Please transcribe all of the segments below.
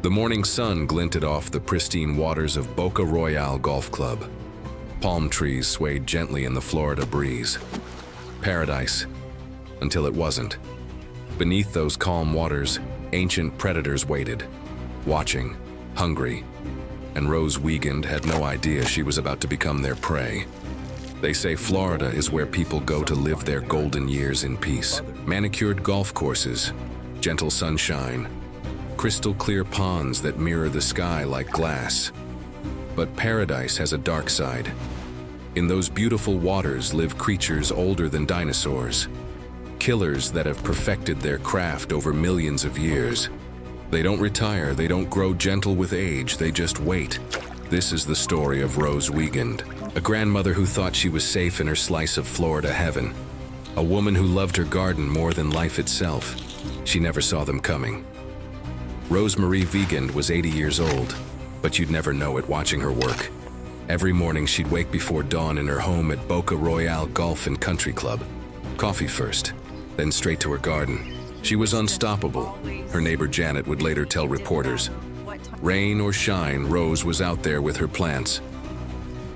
The morning sun glinted off the pristine waters of Boca Royale Golf Club. Palm trees swayed gently in the Florida breeze. Paradise, until it wasn't. Beneath those calm waters, ancient predators waited, watching, hungry, and Rose Wiegand had no idea she was about to become their prey. They say Florida is where people go to live their golden years in peace. Manicured golf courses, gentle sunshine, crystal clear ponds that mirror the sky like glass. But paradise has a dark side. In those beautiful waters live creatures older than dinosaurs, killers that have perfected their craft over millions of years. They don't retire, they don't grow gentle with age, they just wait. This is the story of Rose Wiegand, a grandmother who thought she was safe in her slice of Florida heaven, a woman who loved her garden more than life itself. She never saw them coming. Rose Marie Wiegand was 80 years old, but you'd never know it watching her work. Every morning she'd wake before dawn in her home at Boca Royale Golf and Country Club. Coffee first, then straight to her garden. She was unstoppable, her neighbor Janet would later tell reporters. Rain or shine, Rose was out there with her plants.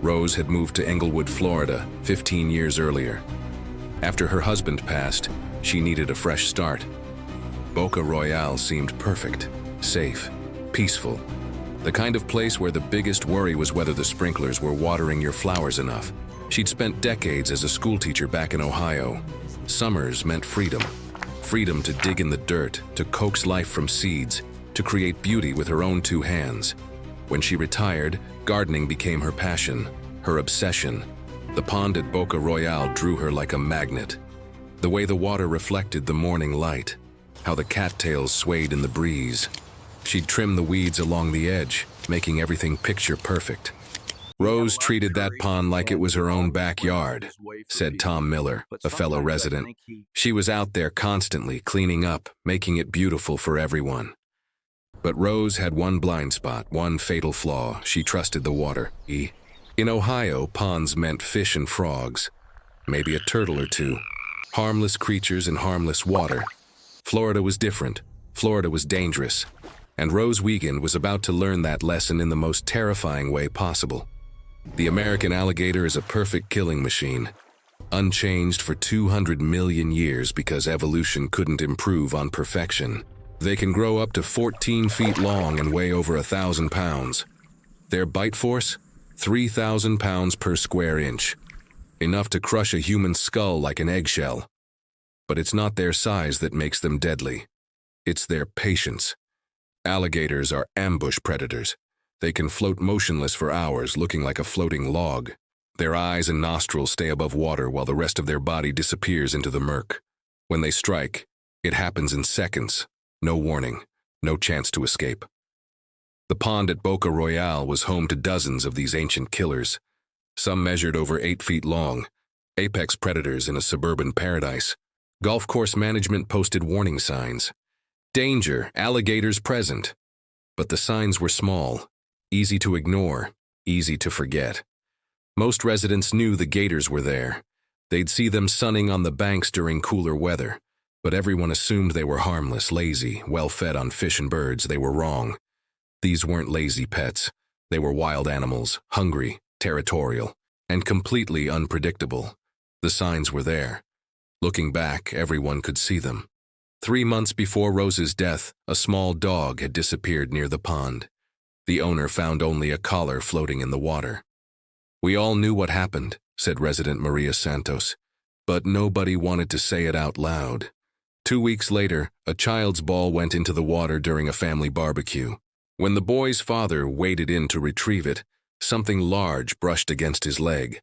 Rose had moved to Englewood, Florida, 15 years earlier. After her husband passed, she needed a fresh start. Boca Royale seemed perfect, safe, peaceful. The kind of place where the biggest worry was whether the sprinklers were watering your flowers enough. She'd spent decades as a schoolteacher back in Ohio. Summers meant freedom. Freedom to dig in the dirt, to coax life from seeds, to create beauty with her own two hands. When she retired, gardening became her passion, her obsession. The pond at Boca Royale drew her like a magnet. The way the water reflected the morning light, how the cattails swayed in the breeze. She'd trim the weeds along the edge, making everything picture perfect. Rose treated that pond like it was her own backyard, said Tom Miller, a fellow resident. She was out there constantly cleaning up, making it beautiful for everyone. But Rose had one blind spot, one fatal flaw. She trusted the water. In Ohio, ponds meant fish and frogs, maybe a turtle or two. Harmless creatures in harmless water. Florida was different. Florida was dangerous. And Rose Wiegand was about to learn that lesson in the most terrifying way possible. The American alligator is a perfect killing machine, unchanged for 200 million years because evolution couldn't improve on perfection. They can grow up to 14 feet long and weigh over 1,000 pounds. Their bite force? 3,000 pounds per square inch. Enough to crush a human skull like an eggshell. But it's not their size that makes them deadly. It's their patience. Alligators are ambush predators. They can float motionless for hours, looking like a floating log. Their eyes and nostrils stay above water while the rest of their body disappears into the murk. When they strike, it happens in seconds. No warning, no chance to escape. The pond at Boca Royale was home to dozens of these ancient killers. Some measured over 8 feet long, apex predators in a suburban paradise. Golf course management posted warning signs. Danger, alligators present. But the signs were small, easy to ignore, easy to forget. Most residents knew the gators were there. They'd see them sunning on the banks during cooler weather. But everyone assumed they were harmless, lazy, well-fed on fish and birds. They were wrong. These weren't lazy pets. They were wild animals, hungry, territorial, and completely unpredictable. The signs were there. Looking back, everyone could see them. 3 months before Rose's death, a small dog had disappeared near the pond. The owner found only a collar floating in the water. We all knew what happened, said resident Maria Santos, but nobody wanted to say it out loud. 2 weeks later, a child's ball went into the water during a family barbecue. When the boy's father waded in to retrieve it, something large brushed against his leg.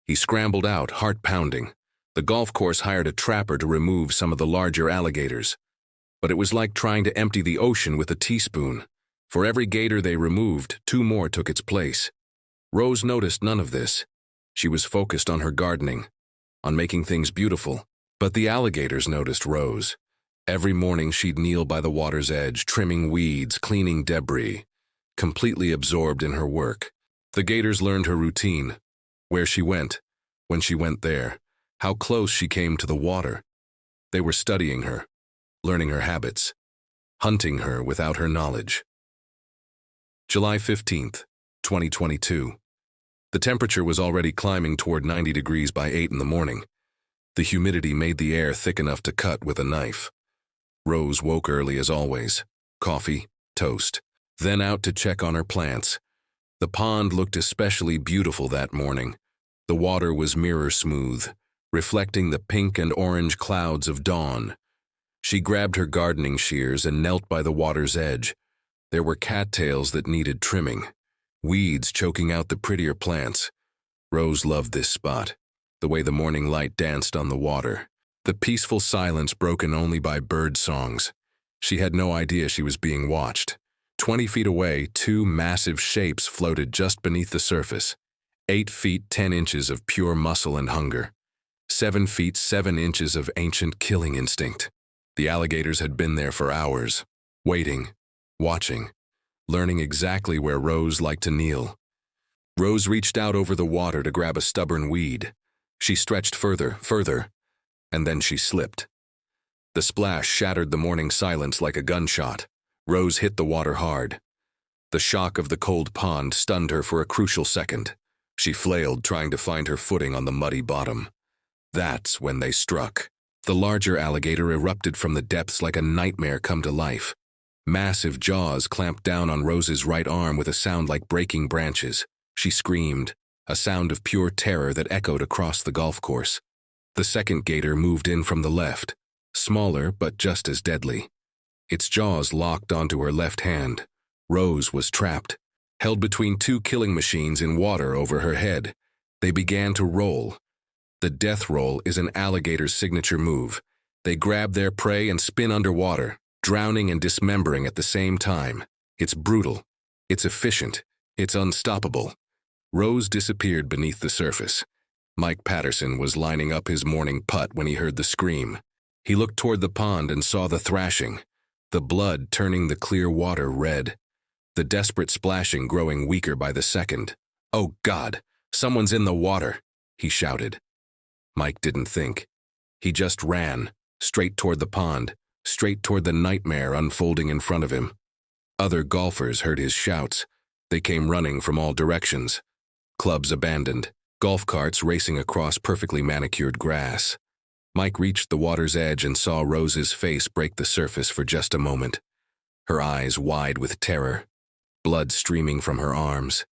He scrambled out, heart pounding. The golf course hired a trapper to remove some of the larger alligators. But it was like trying to empty the ocean with a teaspoon. For every gator they removed, 2 more took its place. Rose noticed none of this. She was focused on her gardening, on making things beautiful. But the alligators noticed Rose. Every morning she'd kneel by the water's edge, trimming weeds, cleaning debris, completely absorbed in her work. The gators learned her routine, where she went, when she went there, how close she came to the water. They were studying her, learning her habits, hunting her without her knowledge. July 15th, 2022. The temperature was already climbing toward 90 degrees by 8 in the morning. The humidity made the air thick enough to cut with a knife. Rose woke early as always. Coffee, toast. Then out to check on her plants. The pond looked especially beautiful that morning. The water was mirror smooth, reflecting the pink and orange clouds of dawn. She grabbed her gardening shears and knelt by the water's edge. There were cattails that needed trimming, weeds choking out the prettier plants. Rose loved this spot, the way the morning light danced on the water, the peaceful silence broken only by bird songs. She had no idea she was being watched. 20 feet away, two massive shapes floated just beneath the surface. 8 feet 10 inches of pure muscle and hunger. 7 feet 7 inches of ancient killing instinct. The alligators had been there for hours, waiting, watching, learning exactly where Rose liked to kneel. Rose reached out over the water to grab a stubborn weed. She stretched further, and then she slipped. The splash shattered the morning silence like a gunshot. Rose hit the water hard. The shock of the cold pond stunned her for a crucial second. She flailed, trying to find her footing on the muddy bottom. That's when they struck. The larger alligator erupted from the depths like a nightmare come to life. Massive jaws clamped down on Rose's right arm with a sound like breaking branches. She screamed, a sound of pure terror that echoed across the golf course. The second gator moved in from the left, smaller but just as deadly. Its jaws locked onto her left hand. Rose was trapped, held between two killing machines in water over her head. They began to roll. The death roll is an alligator's signature move. They grab their prey and spin underwater, drowning and dismembering at the same time. It's brutal. It's efficient. It's unstoppable. Rose disappeared beneath the surface. Mike Patterson was lining up his morning putt when he heard the scream. He looked toward the pond and saw the thrashing, the blood turning the clear water red, the desperate splashing growing weaker by the second. "Oh God, someone's in the water," he shouted. Mike didn't think. He just ran, straight toward the pond, straight toward the nightmare unfolding in front of him. Other golfers heard his shouts. They came running from all directions. Clubs abandoned, golf carts racing across perfectly manicured grass. Mike reached the water's edge and saw Rose's face break the surface for just a moment. Her eyes wide with terror, blood streaming from her arms.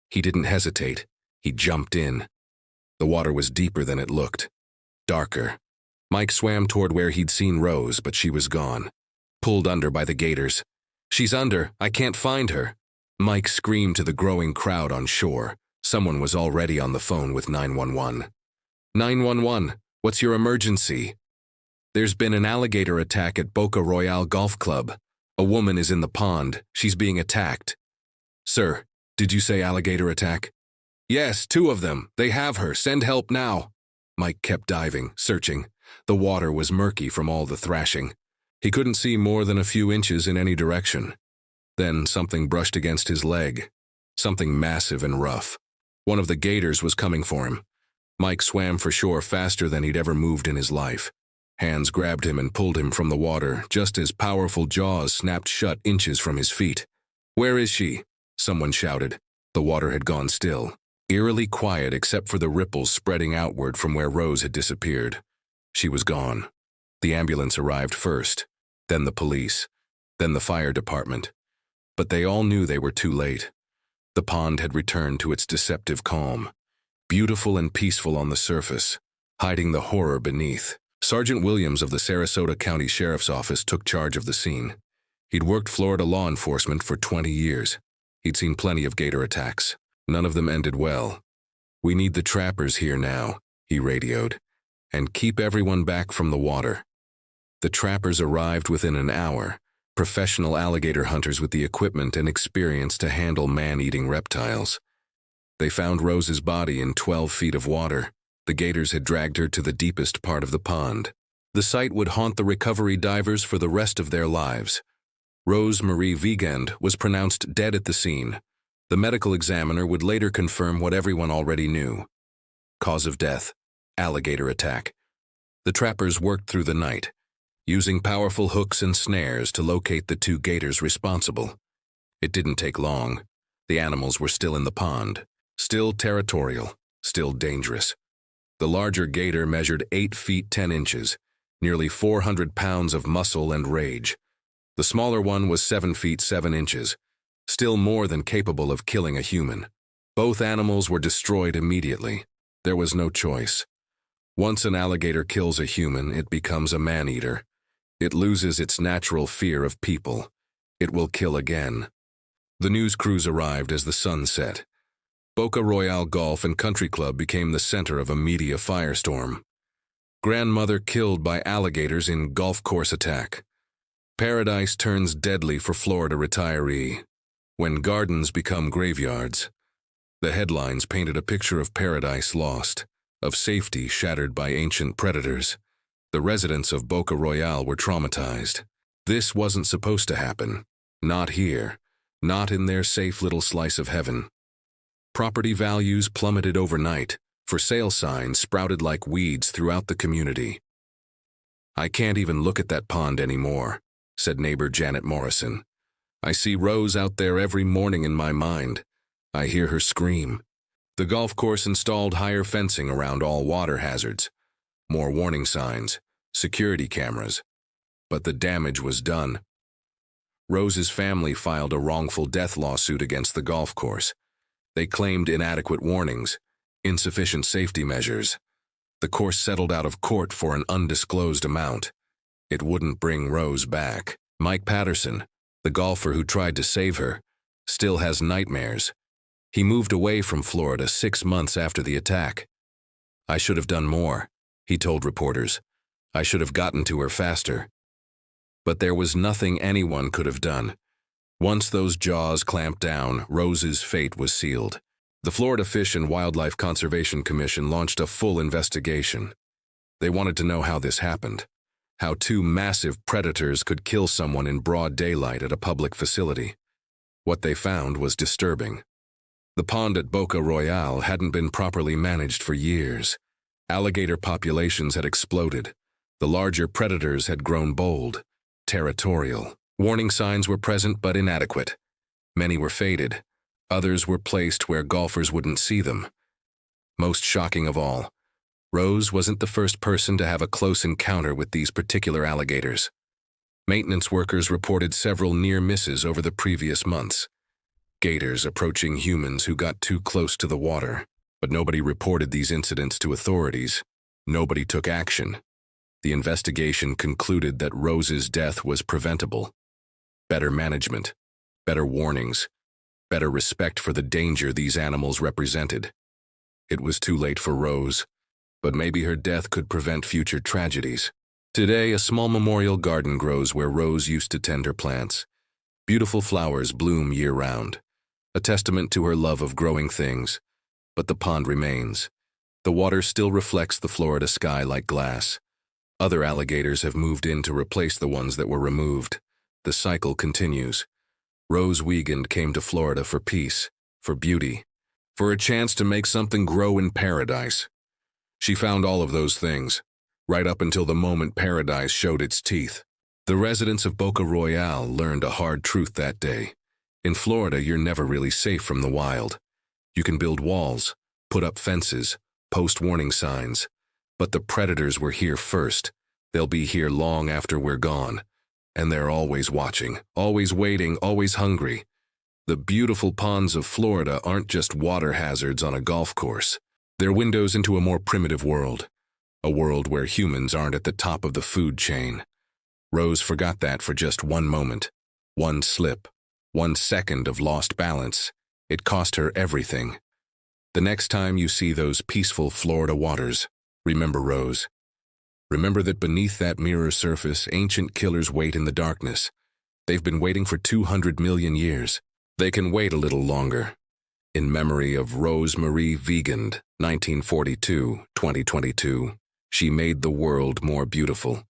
He didn't hesitate. He jumped in. The water was deeper than it looked, darker. Mike swam toward where he'd seen Rose, but she was gone, pulled under by the gators. "She's under. I can't find her." Mike screamed to the growing crowd on shore. Someone was already on the phone with 911. 911, what's your emergency? "There's been an alligator attack at Boca Royale Golf Club. A woman is in the pond. She's being attacked." "Sir, did you say alligator attack?" "Yes, 2 of them. They have her. Send help now." Mike kept diving, searching. The water was murky from all the thrashing. He couldn't see more than a few inches in any direction. Then something brushed against his leg. Something massive and rough. One of the gators was coming for him. Mike swam for shore faster than he'd ever moved in his life. Hands grabbed him and pulled him from the water, just as powerful jaws snapped shut inches from his feet. "Where is she?" someone shouted. The water had gone still, eerily quiet except for the ripples spreading outward from where Rose had disappeared. She was gone. The ambulance arrived first, then the police, then the fire department. But they all knew they were too late. The pond had returned to its deceptive calm, beautiful and peaceful on the surface, hiding the horror beneath. Sergeant Williams of the Sarasota County Sheriff's Office took charge of the scene. He'd worked Florida law enforcement for 20 years. He'd seen plenty of gator attacks. None of them ended well. "We need the trappers here now," he radioed, "and keep everyone back from the water." The trappers arrived within an hour, professional alligator hunters with the equipment and experience to handle man-eating reptiles. They found Rose's body in 12 feet of water. The gators had dragged her to the deepest part of the pond. The sight would haunt the recovery divers for the rest of their lives. Rose Marie Wiegand was pronounced dead at the scene. The medical examiner would later confirm what everyone already knew. Cause of death: alligator attack. The trappers worked through the night, using powerful hooks and snares to locate the 2 gators responsible. It didn't take long. The animals were still in the pond, still territorial, still dangerous. The larger gator measured 8 feet 10 inches, nearly 400 pounds of muscle and rage. The smaller one was 7 feet 7 inches, still more than capable of killing a human. Both animals were destroyed immediately. There was no choice. Once an alligator kills a human, it becomes a man-eater. It loses its natural fear of people. It will kill again. The news crews arrived as the sun set. Boca Royale Golf and Country Club became the center of a media firestorm. Grandmother killed by alligators in golf course attack. Paradise turns deadly for Florida retiree. When gardens become graveyards. The headlines painted a picture of paradise lost, of safety shattered by ancient predators. The residents of Boca Royale were traumatized. This wasn't supposed to happen. Not here. Not in their safe little slice of heaven. Property values plummeted overnight. For sale signs sprouted like weeds throughout the community. "I can't even look at that pond anymore," said neighbor Janet Morrison. "I see Rose out there every morning in my mind. I hear her scream." The golf course installed higher fencing around all water hazards, more warning signs, security cameras. But the damage was done. Rose's family filed a wrongful death lawsuit against the golf course. They claimed inadequate warnings, insufficient safety measures. The course settled out of court for an undisclosed amount. It wouldn't bring Rose back. Mike Patterson, the golfer who tried to save her, still has nightmares. He moved away from Florida 6 months after the attack. "I should have done more," he told reporters. "I should have gotten to her faster." But there was nothing anyone could have done. Once those jaws clamped down, Rose's fate was sealed. The Florida Fish and Wildlife Conservation Commission launched a full investigation. They wanted to know how this happened, how 2 massive predators could kill someone in broad daylight at a public facility. What they found was disturbing. The pond at Boca Royale hadn't been properly managed for years. Alligator populations had exploded. The larger predators had grown bold, territorial. Warning signs were present but inadequate. Many were faded. Others were placed where golfers wouldn't see them. Most shocking of all, Rose wasn't the first person to have a close encounter with these particular alligators. Maintenance workers reported several near misses over the previous months. Gators approaching humans who got too close to the water. But nobody reported these incidents to authorities. Nobody took action. The investigation concluded that Rose's death was preventable. Better management, better warnings, better respect for the danger these animals represented. It was too late for Rose, but maybe her death could prevent future tragedies. Today, a small memorial garden grows where Rose used to tend her plants. Beautiful flowers bloom year-round, a testament to her love of growing things. But the pond remains. The water still reflects the Florida sky like glass. Other alligators have moved in to replace the ones that were removed. The cycle continues. Rose Wiegand came to Florida for peace, for beauty, for a chance to make something grow in paradise. She found all of those things, right up until the moment paradise showed its teeth. The residents of Boca Royale learned a hard truth that day. In Florida, you're never really safe from the wild. You can build walls, put up fences, post warning signs. But the predators were here first. They'll be here long after we're gone. And they're always watching, always waiting, always hungry. The beautiful ponds of Florida aren't just water hazards on a golf course. They're windows into a more primitive world. A world where humans aren't at the top of the food chain. Rose forgot that for just one moment. One slip. 1 second of lost balance. It cost her everything. The next time you see those peaceful Florida waters, remember Rose. Remember that beneath that mirror surface, ancient killers wait in the darkness. They've been waiting for 200 million years. They can wait a little longer. In memory of Rose Marie Wiegand, 1942-2022, she made the world more beautiful.